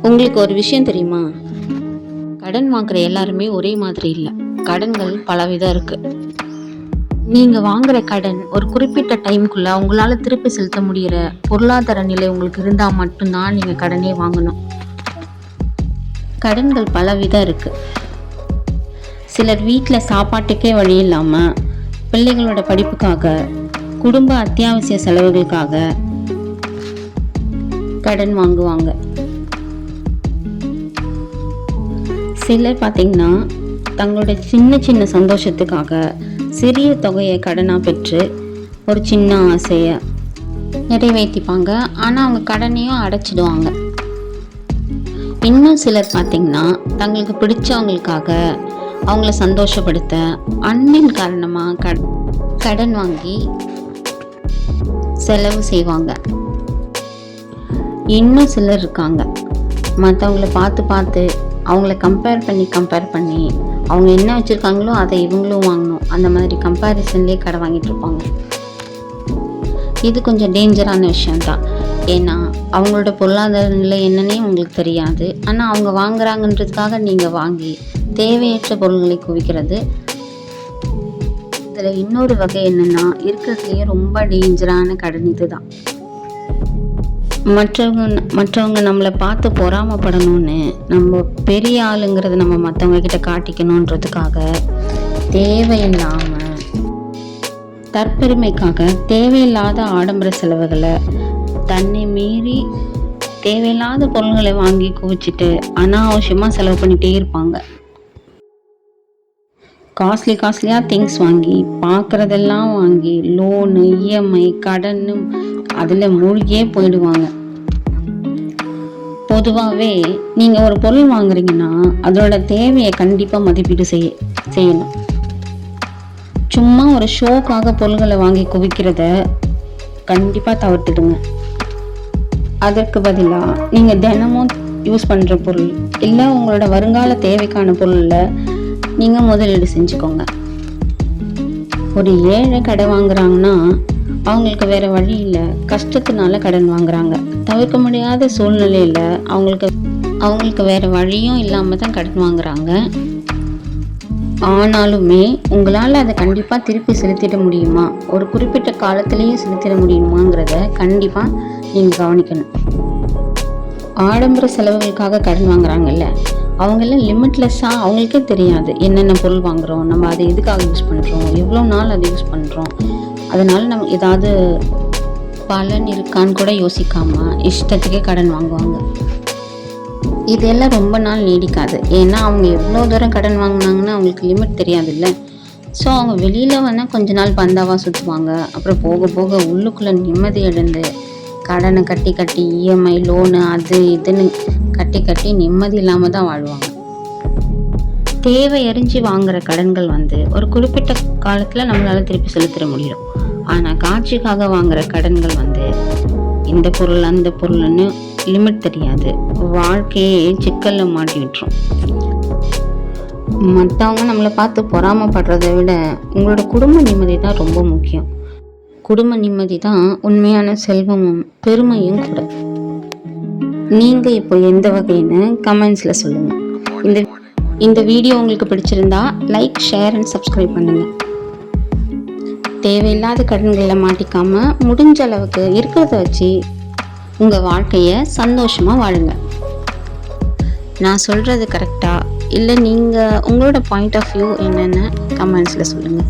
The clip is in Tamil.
உங்களுக்கு ஒரு விஷயம் தெரியுமா? கடன் வாங்குற எல்லாருமே ஒரே மாதிரி இல்லை. கடன்கள் பலவிதம் இருக்கு. நீங்க வாங்குற கடன் ஒரு குறிப்பிட்ட டைமுக்குள்ள உங்களால திருப்பி செலுத்த முடியற பொருளாதார நிலை உங்களுக்கு இருந்தா மட்டும்தான் நீங்க கடனே வாங்கணும். கடன்கள் பலவிதம் இருக்கு. சிலர் வீட்டில் சாப்பாட்டுக்கே வழி இல்லாம, பிள்ளைகளோட படிப்புக்காக, குடும்ப அத்தியாவசிய செலவுகளுக்காக கடன் வாங்குவாங்க. சிலர் பார்த்தீங்கன்னா தங்களோட சின்ன சின்ன சந்தோஷத்துக்காக சிறிய தொகையை கடனாக பெற்று ஒரு சின்ன ஆசையை நிறைவேற்றிப்பாங்க. ஆனால் அவங்க கடனையும் அடைச்சிடுவாங்க. இன்னும் சிலர் பார்த்தீங்கன்னா தங்களுக்கு பிடிச்சவங்களுக்காக அவங்கள சந்தோஷப்படுத்த அன்பின் காரணமாக கடன் வாங்கி செலவு செய்வாங்க. இன்னும் சிலர் இருக்காங்க, மற்றவங்கள பார்த்து அவங்கள கம்பேர் பண்ணி அவங்க என்ன வச்சுருக்காங்களோ அதை இவங்களும் வாங்கணும், அந்த மாதிரி கம்பேரிசன்லேயே கடை வாங்கிட்டு இருப்பாங்க. இது கொஞ்சம் டேஞ்சரான விஷயம்தான். ஏன்னா அவங்களோட பொருளாதார நிலை என்னன்னே உங்களுக்கு தெரியாது. ஆனால் அவங்க வாங்குறாங்கன்றதுக்காக நீங்கள் வாங்கி தேவையற்ற பொருள்களை குவிக்கிறது. இதில் இன்னொரு வகை என்னென்னா, இருக்கிறதுலையே ரொம்ப டேஞ்சரான கடன் இது தான். மற்றவங்க நம்மளை பார்த்து பொறாமப்படணும்னு, நம்ம பெரிய ஆளுங்கிறத நம்ம மற்றவங்க கிட்ட காட்டிக்கணுன்றதுக்காக தேவையில்லாமல் தற்பெருமைக்காக தேவையில்லாத ஆடம்பர செலவுகளை, தன்னை மீறி தேவையில்லாத பொருள்களை வாங்கி அனாவசியமாக செலவு பண்ணிகிட்டே இருப்பாங்க. காஸ்ட்லியாக திங்ஸ் வாங்கி, பார்க்குறதெல்லாம் வாங்கி, லோனு, இஎம்ஐ, கடன்னு அதில் மூழ்கியே போயிடுவாங்க. பொதுவாகவே நீங்கள் ஒரு பொருள் வாங்குறீங்கன்னா அதோட தேவையை கண்டிப்பாக மதிப்பீடு செய்யணும். சும்மா ஒரு ஷோக்காக பொருள்களை வாங்கி குவிக்கிறத கண்டிப்பாக தவிர்த்துடுங்க. அதற்கு பதிலாக நீங்கள் தினமும் யூஸ் பண்ணுற பொருள் இல்லை உங்களோட வருங்கால தேவைக்கான பொருளில் நீங்கள் முதலீடு செஞ்சுக்கோங்க. ஒரு ஏழை கடை வாங்குறாங்கன்னா அவங்களுக்கு வேற வழி இல்லை, கஷ்டத்தினால கடன் வாங்குறாங்க. தவிர்க்க முடியாத சூழ்நிலையில் அவங்களுக்கு வேற வழியும் இல்லாமல் தான் கடன் வாங்குறாங்க. ஆனாலுமே உங்களால் அதை கண்டிப்பாக திருப்பி செலுத்திட முடியுமா, ஒரு குறிப்பிட்ட காலத்திலேயே செலுத்திட முடியுமாங்கிறத கண்டிப்பாக நீங்கள் கவனிக்கணும். ஆடம்பர செலவுகளுக்காக கடன் வாங்குறாங்கல்ல, அவங்கெல்லாம் லிமிட்லெஸ்ஸாக அவங்களுக்கே தெரியாது என்னென்ன பொருள் வாங்குகிறோம், நம்ம அதை எதுக்காக யூஸ் பண்ணுறோம், எவ்வளோ நாள் அதை யூஸ் பண்ணுறோம், அதனால் நம்ம ஏதாவது பலன் இருக்கான்னு கூட யோசிக்காமல் இஷ்டத்துக்கே கடன் வாங்குவாங்க. இதெல்லாம் ரொம்ப நாள் நீடிக்காது. ஏன்னா அவங்க எவ்வளோ தூரம் கடன் வாங்கினாங்கன்னா அவங்களுக்கு லிமிட் தெரியாதுல்ல. ஸோ அவங்க வெளியில் கொஞ்ச நாள் பந்தாவாக சுற்றுவாங்க. அப்புறம் போக போக உள்ளுக்குள்ளே நிம்மதி இழந்து கடனை கட்டி இஎம்ஐ, லோனு, அது இதுன்னு கட்டி நிம்மதி இல்லாமல் தான் வாழ்வாங்க. தேவை அறிஞ்சு வாங்குற கடன்கள் ஒரு குறிப்பிட்ட காலத்தில் நம்மளால் திருப்பி செலுத்திட முடியும். ஆனால் காட்சிக்காக வாங்குற கடன்கள் இந்த பொருள் அந்த பொருள்னு லிமிட் தெரியாது, வாழ்க்கையே சிக்கலில் மாட்டி விட்டுரும். மற்றவங்க நம்மளை பார்த்து பொறாமப்படுறதை விட உங்களோட குடும்ப நிம்மதி தான் ரொம்ப முக்கியம். குடும்ப நிம்மதி தான் உண்மையான செல்வமும் பெருமையும் கூட. நீங்கள் இப்போ எந்த வகைன்னு கமெண்ட்ஸில் சொல்லுங்கள். இந்த வீடியோ உங்களுக்கு பிடிச்சிருந்தா லைக், ஷேர் அண்ட் சப்ஸ்கிரைப் பண்ணுங்கள். தேவையில்லாத கடன்களில் மாட்டிக்காமல் முடிஞ்ச அளவுக்கு இருக்கிறத வச்சு உங்கள் வாழ்க்கையை சந்தோஷமாக வாழுங்க. நான் சொல்கிறது கரெக்டாக இல்லை, நீங்கள் உங்களோட பாயிண்ட் ஆஃப் வியூ என்னென்னு கமெண்ட்ஸில் சொல்லுங்கள்.